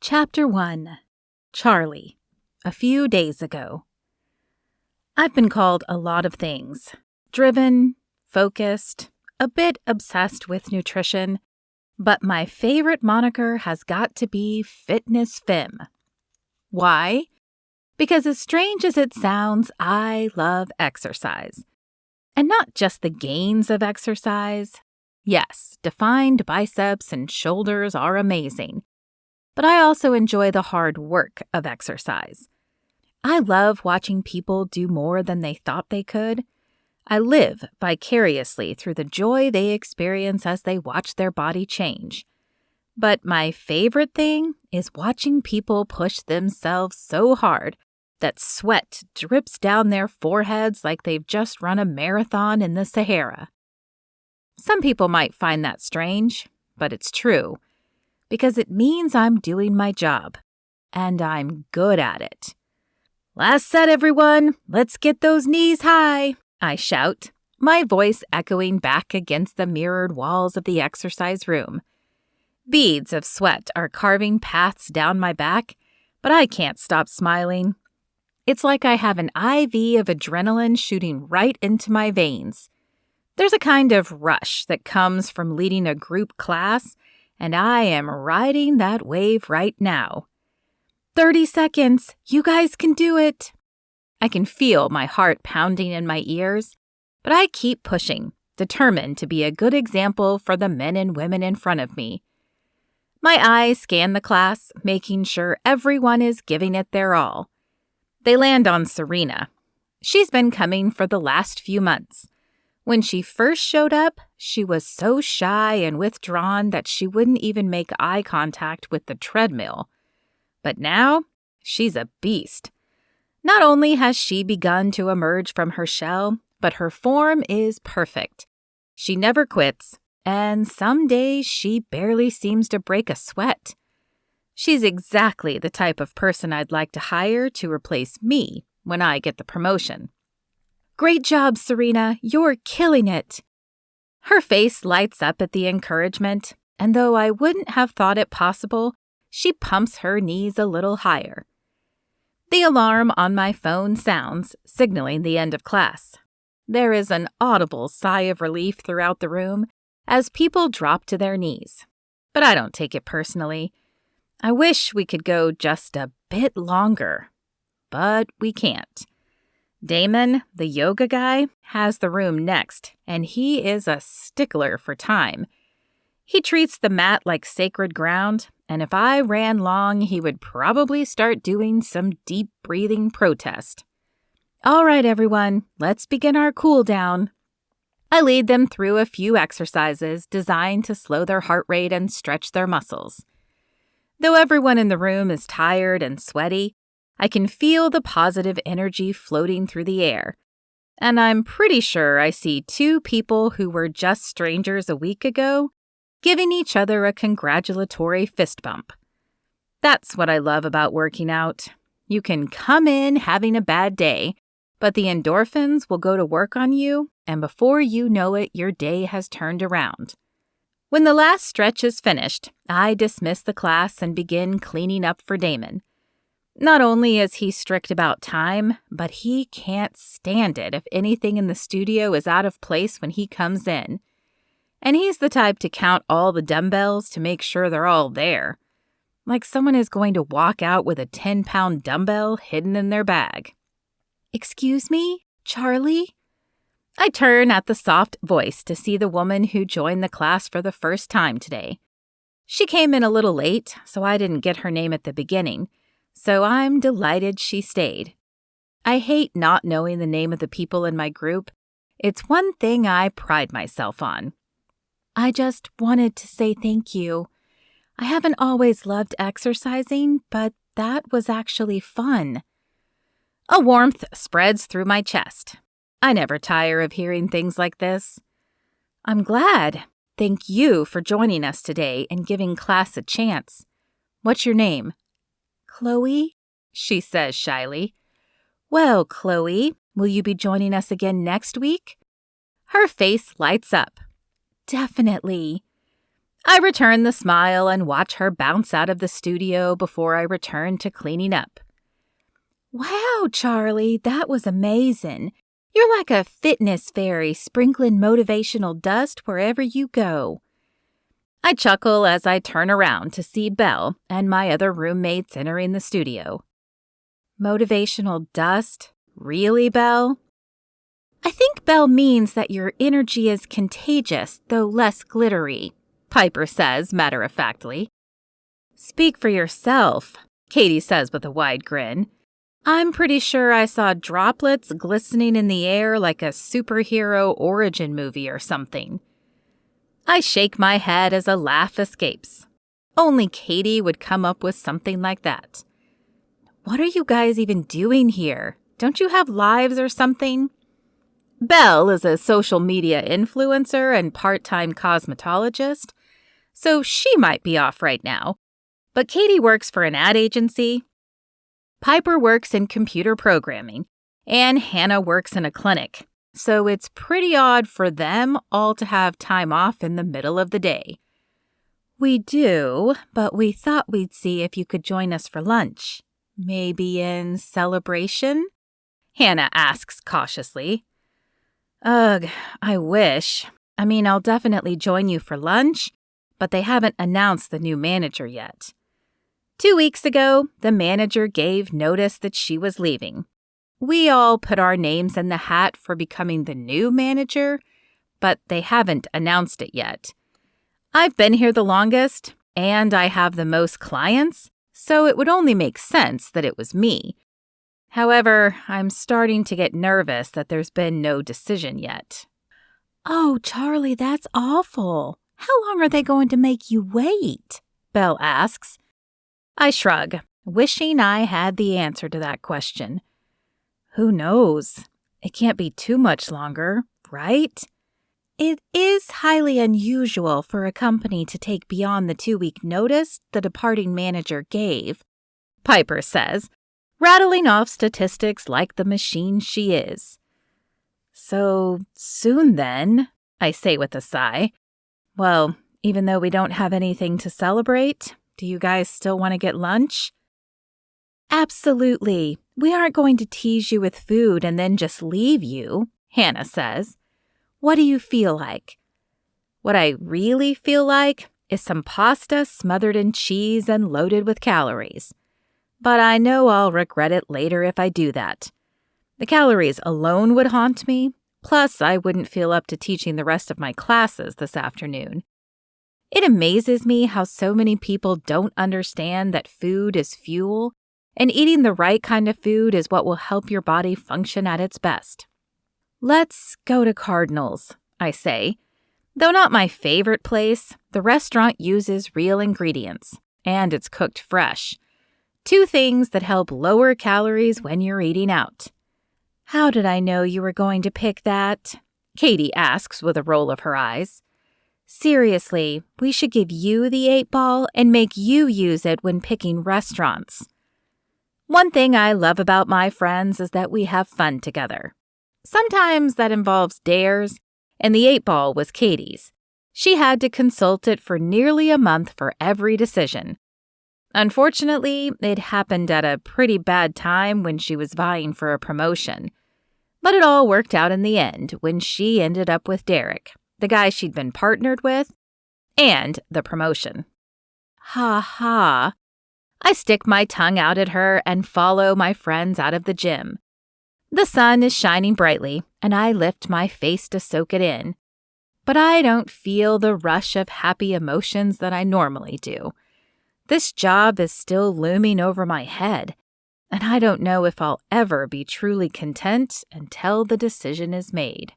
Chapter 1. Charlie. A few days ago. I've been called a lot of things. Driven, focused, a bit obsessed with nutrition, but my favorite moniker has got to be Fitness Femme. Why? Because as strange as it sounds, I love exercise. And not just the gains of exercise. Yes, defined biceps and shoulders are amazing. But I also enjoy the hard work of exercise. I love watching people do more than they thought they could. I live vicariously through the joy they experience as they watch their body change. But my favorite thing is watching people push themselves so hard that sweat drips down their foreheads like they've just run a marathon in the Sahara. Some people might find that strange, but it's true. Because it means I'm doing my job, and I'm good at it. Last set, everyone. Let's get those knees high, I shout, my voice echoing back against the mirrored walls of the exercise room. Beads of sweat are carving paths down my back, but I can't stop smiling. It's like I have an IV of adrenaline shooting right into my veins. There's a kind of rush that comes from leading a group class, and I am riding that wave right now. 30 seconds. You guys can do it. I can feel my heart pounding in my ears, but I keep pushing, determined to be a good example for the men and women in front of me. My eyes scan the class, making sure everyone is giving it their all. They land on Serena. She's been coming for the last few months. When she first showed up, she was so shy and withdrawn that she wouldn't even make eye contact with the treadmill. But now, she's a beast. Not only has she begun to emerge from her shell, but her form is perfect. She never quits, and some days she barely seems to break a sweat. She's exactly the type of person I'd like to hire to replace me when I get the promotion. Great job, Serena. You're killing it. Her face lights up at the encouragement, and though I wouldn't have thought it possible, she pumps her knees a little higher. The alarm on my phone sounds, signaling the end of class. There is an audible sigh of relief throughout the room as people drop to their knees. But I don't take it personally. I wish we could go just a bit longer, but we can't. Damon, the yoga guy, has the room next, and he is a stickler for time. He treats the mat like sacred ground, and if I ran long, he would probably start doing some deep breathing protest. All right, everyone, let's begin our cool down. I lead them through a few exercises designed to slow their heart rate and stretch their muscles. Though everyone in the room is tired and sweaty, I can feel the positive energy floating through the air, and I'm pretty sure I see two people who were just strangers a week ago giving each other a congratulatory fist bump. That's what I love about working out. You can come in having a bad day, but the endorphins will go to work on you, and before you know it, your day has turned around. When the last stretch is finished, I dismiss the class and begin cleaning up for Damon. Not only is he strict about time, but he can't stand it if anything in the studio is out of place when he comes in. And he's the type to count all the dumbbells to make sure they're all there. Like someone is going to walk out with a 10-pound dumbbell hidden in their bag. Excuse me, Charlie? I turn at the soft voice to see the woman who joined the class for the first time today. She came in a little late, so I didn't get her name at the beginning. So I'm delighted she stayed. I hate not knowing the name of the people in my group. It's one thing I pride myself on. I just wanted to say thank you. I haven't always loved exercising, but that was actually fun. A warmth spreads through my chest. I never tire of hearing things like this. I'm glad. Thank you for joining us today and giving class a chance. What's your name? Chloe, she says shyly. Well, Chloe, will you be joining us again next week? Her face lights up. Definitely. I return the smile and watch her bounce out of the studio before I return to cleaning up. Wow, Charlie, that was amazing. You're like a fitness fairy sprinkling motivational dust wherever you go. I chuckle as I turn around to see Belle and my other roommates entering the studio. Motivational dust? Really, Belle? I think Belle means that your energy is contagious, though less glittery, Piper says matter-of-factly. Speak for yourself, Katie says with a wide grin. I'm pretty sure I saw droplets glistening in the air like a superhero origin movie or something. I shake my head as a laugh escapes. Only Katie would come up with something like that. What are you guys even doing here? Don't you have lives or something? Belle is a social media influencer and part-time cosmetologist, so she might be off right now. But Katie works for an ad agency. Piper works in computer programming, and Hannah works in a clinic, so it's pretty odd for them all to have time off in the middle of the day. We do, but we thought we'd see if you could join us for lunch. Maybe in celebration? Hannah asks cautiously. Ugh, I wish. I mean, I'll definitely join you for lunch, but they haven't announced the new manager yet. 2 weeks ago, the manager gave notice that she was leaving. We all put our names in the hat for becoming the new manager, but they haven't announced it yet. I've been here the longest, and I have the most clients, so it would only make sense that it was me. However, I'm starting to get nervous that there's been no decision yet. Oh, Charlie, that's awful. How long are they going to make you wait? Belle asks. I shrug, wishing I had the answer to that question. Who knows? It can't be too much longer, right? It is highly unusual for a company to take beyond the 2-week notice the departing manager gave, Piper says, rattling off statistics like the machine she is. So soon then, I say with a sigh. Well, even though we don't have anything to celebrate, do you guys still want to get lunch? Absolutely. We aren't going to tease you with food and then just leave you, Hannah says. What do you feel like? What I really feel like is some pasta smothered in cheese and loaded with calories. But I know I'll regret it later if I do that. The calories alone would haunt me, plus I wouldn't feel up to teaching the rest of my classes this afternoon. It amazes me how so many people don't understand that food is fuel, and eating the right kind of food is what will help your body function at its best. Let's go to Cardinals, I say. Though not my favorite place, the restaurant uses real ingredients, and it's cooked fresh. 2 things that help lower calories when you're eating out. How did I know you were going to pick that? Katie asks with a roll of her eyes. Seriously, we should give you the 8-ball and make you use it when picking restaurants. One thing I love about my friends is that we have fun together. Sometimes that involves dares, and the 8-ball was Katie's. She had to consult it for nearly a month for every decision. Unfortunately, it happened at a pretty bad time when she was vying for a promotion. But it all worked out in the end when she ended up with Derek, the guy she'd been partnered with, and the promotion. Ha ha. I stick my tongue out at her and follow my friends out of the gym. The sun is shining brightly, and I lift my face to soak it in. But I don't feel the rush of happy emotions that I normally do. This job is still looming over my head, and I don't know if I'll ever be truly content until the decision is made.